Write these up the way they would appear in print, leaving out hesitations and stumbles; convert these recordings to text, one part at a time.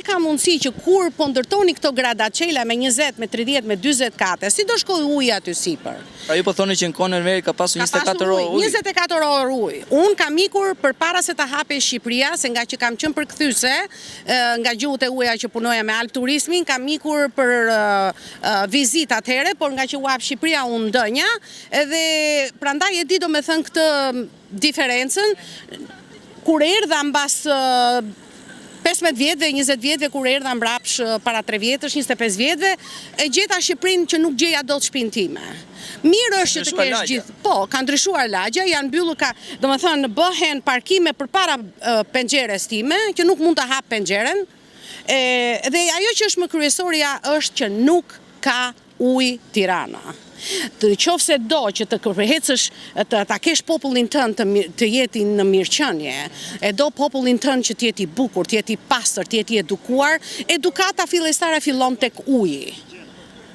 si ka mundësi që kur po ndërtoni këto gradacela me 20, me 30, me 40 kate, si do shkoj uji aty sipër? Pra ju po thoni që në kohën e Enverit ka pasur 24 orë ujë. 24 orë ujë. Unë kam ikur përpara se ta hapej Shqipëria, se nga që kam qenë përkthyese, nga gjuhët e uja që punoja me Alp Turizmin, kam ikur për vizitë atëherë, por nga që u hap Shqipëria unë ndënja, edhe prandaj e di domethënë këtë diferencën kur erdha mbas 15 vjetëve, 20 vjetëve, kur erdha mbrapsh para 3 vjetësh, 25 vjetëve, e gjeta Shqipërinë që nuk gjeja dot shtëpinë time. Mirë është që të kesh gjithë. Po, ka ndryshuar lagja, janë mbyllur domethënë bëhen parkime përpara penxheres time, që nuk mund ta hap penxheren. Dhe ajo që është më kryesorja është që nuk ka ujë Tirana. Qofse do që të përhecësh, ta kesh popullin tënd të jeti në mirëqenie, e do popullin tënd që të jeti bukur, të jeti pastër, të jeti edukuar, edukata fillestare fillon tek uji.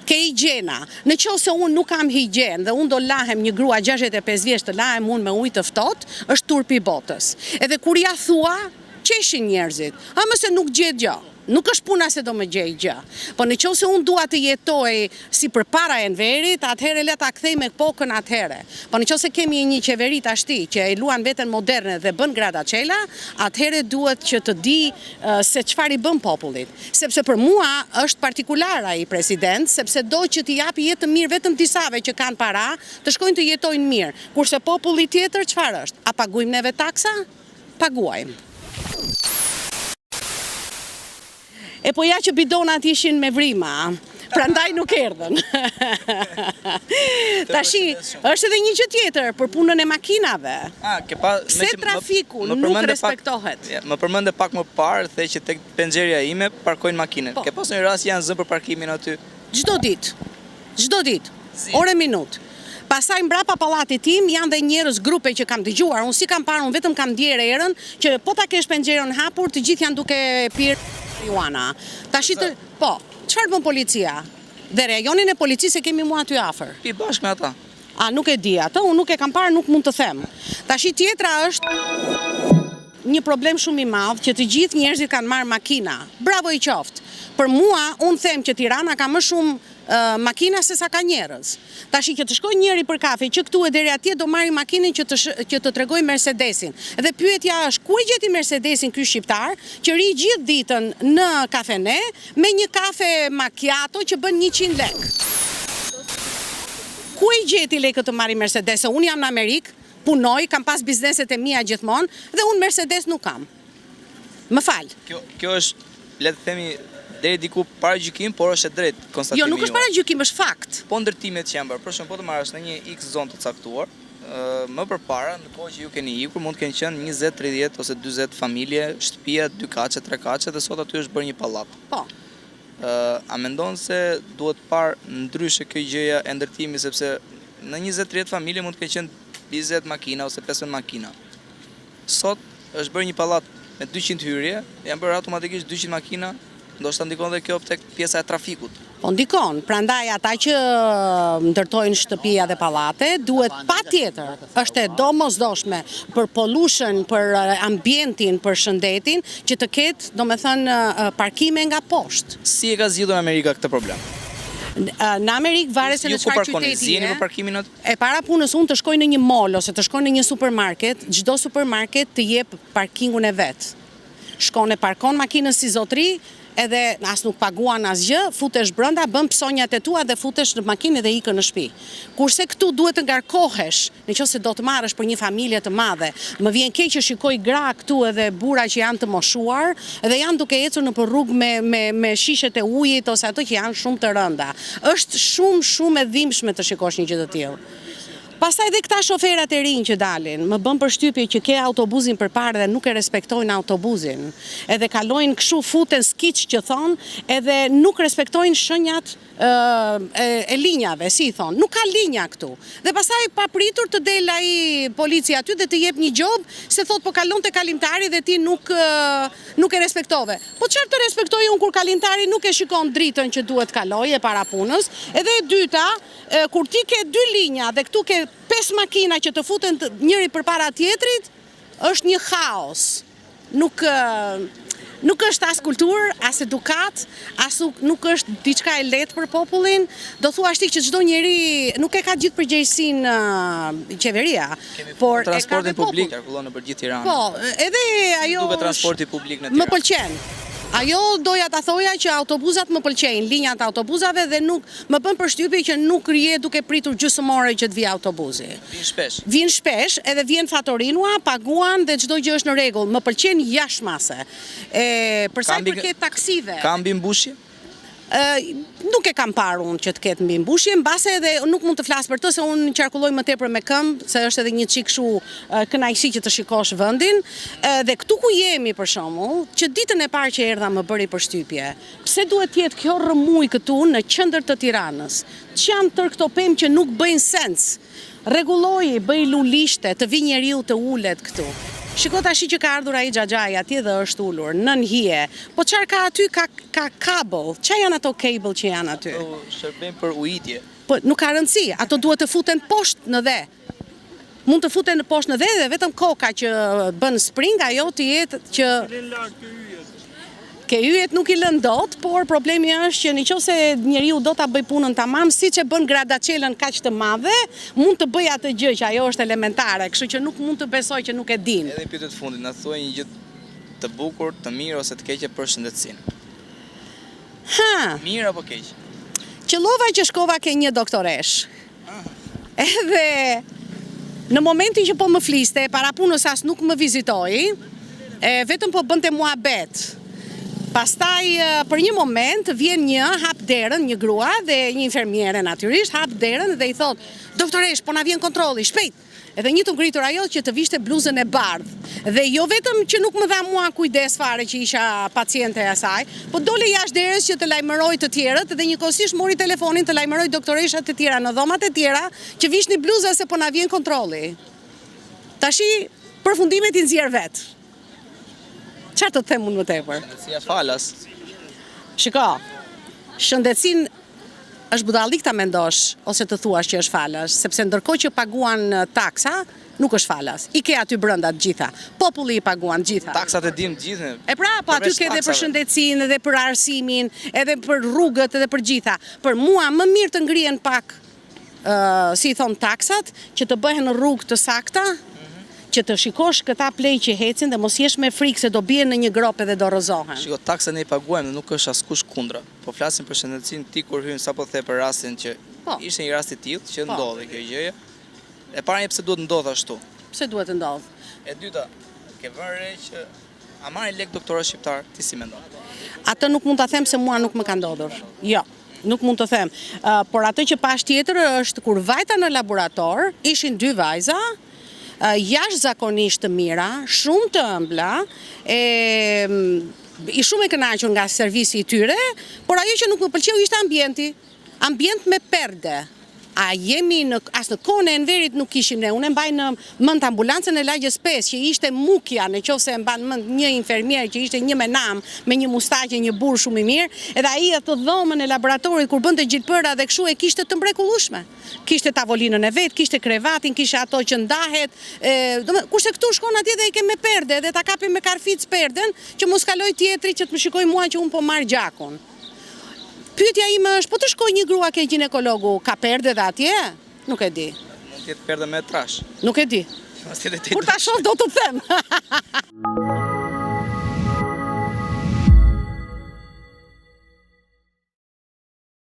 Ke higjena. Në qoftë se unë nuk kam higjen dhe unë do lahem një grua 65 vjeç të lahem unë me ujë të ftohtë, është turpi i botës. Edhe kur ja thua, qeshin njerëzit. Mëse nuk gjet gjë. Nuk është puna se do më gjej gjë. Po në qoftë se unë dua të jetoj si përpara Enverit, atëherë le ta kthej me kokën atëherë. Po në qoftë se kemi një qeveri tashti që e luan veten moderne dhe bën gradacela, atëherë duhet që të di se çfarë i bën popullit. Sepse për mua është partikular ai president, sepse do që t'i japi jetë të mirë vetëm disave që kanë para, të shkojnë të jetojnë mirë. Kurse populli tjetër çfarë është? A paguajmë neve taksa? Paguajmë. E po ja që bidonat ishin me vrima, prandaj nuk erdhen. Tashi, është edhe një gjë tjetër për punën e makinave. Se trafiku nuk respektohet. Më përmende pak më parë, the që tek penxheria ime parkojnë makinën. Ke pasur një rast janë zënë për parkimin aty? Çdo ditë, orë e minutë. Pasaj mbrapa pallatit tim janë dhe njerëz grupe që kam dëgjuar, unë si kam parë, unë vetëm kam ndjerë erën, që po ta kesh penxherën hapur, të gjithë janë duke pirë marijuana. Po, çfarë bën policia? Dhe rajonin e policisë e kemi mua aty afër. Pi bashkë me ata. A nuk e di atë, unë nuk e kam parë, nuk mund të them. Tashi tjetra është një problem shumë i madh që të gjithë njerëzit kanë marrë makina. Bravo i qoftë. Për mua, unë them që Tirana ka më shumë makina se sa ka njerëz. Tashi që të shkoj njëri për kafe, që këtu e deri atje do marri makinën që të tregoj Mercedesin. Dhe pyetja është, ku e gjeti Mercedesin ky shqiptar, që ri gjithë ditën në kafene me një kafe macchiato që bën 100 lekë. Ku e gjeti lekët të marri Mercedes? Unë jam në Amerikë, punoj, kam pas bizneset e mia gjithmonë dhe unë Mercedes nuk kam. Më fal. Kjo është, le të themi, deri diku para gjykim, por është e drejtë konstatimi. Jo, nuk është para gjykim, është fakt. Po ndërtimet që janë bërë, për shembull, po të marrësh në një X zonë të caktuar, më përpara, në kohë që ju keni ikur, mund të kenë qenë 20, 30 ose 40 familje, shtëpia 2 kaçe, 3 kaçe dhe sot aty është bërë një pallat. Po. A mendon se duhet parë ndryshe kjo gjëja e ndërtimit, sepse në 20-30 familje mund të kenë qenë 20 makina ose 15 makina. Sot është bërë një pallat me 200 hyrje, janë bërë automatikisht 200 makina, ndoshta ndikon dhe kjo tek pjesa e trafikut. Po ndikon, prandaj ata që ndërtojnë shtëpia dhe pallate duhet patjetër, është e domosdoshme për pollution, për ambientin, për shëndetin, që të ketë, domethënë, parkime nga poshtë. Si e ka zgjidhur Amerika këtë problem? Në Amerikë varet se në çfarë qyteti zjeni për parkimin aty? E para punës unë të shkoj në një mall ose të shkoj në një supermarket, çdo supermarket të jep parkingun e vet. Shkon e parkon makinën si zotëri, edhe as nuk paguan asgjë, futesh brenda, bën psonjat e tua dhe futesh në makinë dhe ikën në shtëpi. Kurse këtu duhet të ngarkohesh, nëse do të marrësh për një familje të madhe. Më vjen keq që shikoj gra këtu edhe burra që janë të moshuar dhe janë duke ecur nëpër rrugë me shishet e ujit ose ato që janë shumë të rënda. Është shumë e dhimbshme të shikosh një gjë të tillë. Pastaj dhe këta shoferat e rinj që dalin, më bën përshtypje që ke autobuzin përpara dhe nuk e respektojnë autobuzin. Edhe kalojnë kështu, futen skiç që thon, edhe nuk respektojnë shenjat e linjave, si i thon. Nuk ka linja këtu. Dhe pastaj papritur të del ai policia aty dhe të jep një gjob se thot po kalonte kalimtari dhe ti nuk e respektove. Po çfarë të respektoj unë kur kalimtari nuk e shikon dritën që duhet kalojë para punës? Edhe e dyta, kur ti ke 2 linja dhe këtu ke 5 makina që të futen njëri përpara tjetrit, është një kaos. nuk është as kulturë, as edukat, as nuk është diçka e lehtë për popullin. Do thuash ti që çdo njeri nuk e ka gjithë përgjegjësinë qeveria, por e ka transportin dhe popull. publik qarkullon nëpër gjithë Tiranën. Po, edhe ajo Duke transporti publik në më Tiranë. pëlqen. Ajo doja ta thoja që autobuzat më pëlqejnë, linjat e autobuzave dhe nuk më bën përshtypje që nuk rije duke pritur gjysmore që të vijë autobuzi. Vinë shpesh. Vjen shpesh, edhe vjen fatorinua, paguan dhe çdo gjë është në rregull. Më pëlqen jashtëmase. Për sa i përket taksive. Ka mbi mbushje? Nuk e kam parë unë që të ketë mbi mbushje, mbase edhe nuk mund të flas për të se unë qarkulloj më tepër me këmbë, se është edhe një çik kështu kënaqësi që të shikosh vendin. Dhe këtu ku jemi për shembull, që ditën e parë që erdha më bëri përshtypje. Pse duhet të jetë kjo rrëmuj këtu në qendër të Tiranës? Ç'janë tër këto pemë që nuk bëjnë sens? Rregulloji, bëj lulishte, të vi njeriu të ulet këtu. Shiko tash që ka ardhur ai xhaxhai atje dhe është ulur nën hije. Po çfarë ka aty? Ka kabel. Çfarë janë ato kabel që janë aty? Ato shërbejnë për ujitje. Po nuk ka rëndësi, ato duhet të futen poshtë në dhe. Mund të futen poshtë në dhe dhe vetëm koka që bën spring ajo të jetë që ke yjet nuk i lën dot, por problemi është që nëse njeriu do ta bëj punën tamam, siç e bën gradaçelën kaq të madhe, mund të bëj atë gjë që ajo është elementare, kështu që nuk mund të besoj që nuk e din. Edhe pyetjet të fundit, na thuaj një gjë të bukur, të mirë ose të keqe për shëndetësinë. Mirë apo keq? Qëllova që shkova ke një doktoresh. Edhe në momentin që po më fliste, para punës as nuk më vizitoi, vetëm po bënte muhabet. Pastaj për një moment vjen një hap derën, një grua dhe një infermiere natyrisht, hap derën dhe i thot: "Doktoresh, po na vjen kontrolli, shpejt." Edhe një të ngritur ajo që të vishte bluzën e bardhë. Dhe jo vetëm që nuk më dha mua kujdes fare që isha paciente e asaj, po dole jashtë derës që të lajmëroj të tjerët dhe njëkohësisht mori telefonin të lajmëroj doktoreshat të tjera në dhomat e tjera që vishni bluza se po na vjen kontrolli. Tashi përfundimet i nxjerr vet. Çfarë të them unë më tepër? Shëndetësia falas. Shiko, shëndetësinë është budallik ta mendosh ose të thuash që është falas, sepse ndërkohë që paguan taksa, nuk është falas. I ke aty brenda të gjitha. Populli i paguan të gjitha. Taksat e dim të gjithë. E pra, po aty ke edhe për shëndetësinë, edhe për arsimin, edhe për rrugët, edhe për gjitha. Për mua më mirë të ngrihen pak, si i thon taksat, që të bëhen rrugë të sakta, që të shikosh këta plej që hecin dhe mos jesh me frikë se do bien në një grop edhe do rrëzohen. Shiko, taksa ne i paguajmë dhe nuk është askush kundra. Po flasim për shëndetësinë ti kur hyn sapo the për rastin që ishte një rast i tillë që ndodhi kjo gjëje. E para pse duhet ndodh ashtu? Pse duhet të ndodh? E dyta, ke vënë re që a marrin lek doktorë shqiptar, ti si mendon? Atë nuk mund ta them se mua nuk më ka ndodhur. Jo. Nuk mund të them. Por atë që pash tjetër është kur vajta në laborator, ishin dy vajza, jashtëzakonisht të mira, shumë të ëmbla, i shumë e kënaqur nga servisi i tyre, por ajo që nuk më pëlqeu ishte ambienti. Ambient me perde. A jemi as në kohën e Enverit nuk kishim ne. Unë mbaj në mend ambulancën e Lagjes 5 që ishte mukja, nëse e mban mend një infermier që ishte një menam me një mustaqe, një burr shumë i mirë, edhe ai atë dhomën e laboratorit kur bënte gjilpëra dhe kështu e kishte të mrekullueshme. Kishte tavolinën e vet, kishte krevatin, kishte ato që ndahet, kurse këtu shkon atje dhe i ke me perde dhe ta kapin me karfic perden që mos kaloj tjetri që të më shikoj mua që unë po marr gjakun. Pyetja ime është, po të shkoj një grua ke ginekologu, ka perde dhe atje? Nuk e di. Mund të jetë perde me trash. Nuk e di. Kur ta shoh do të them.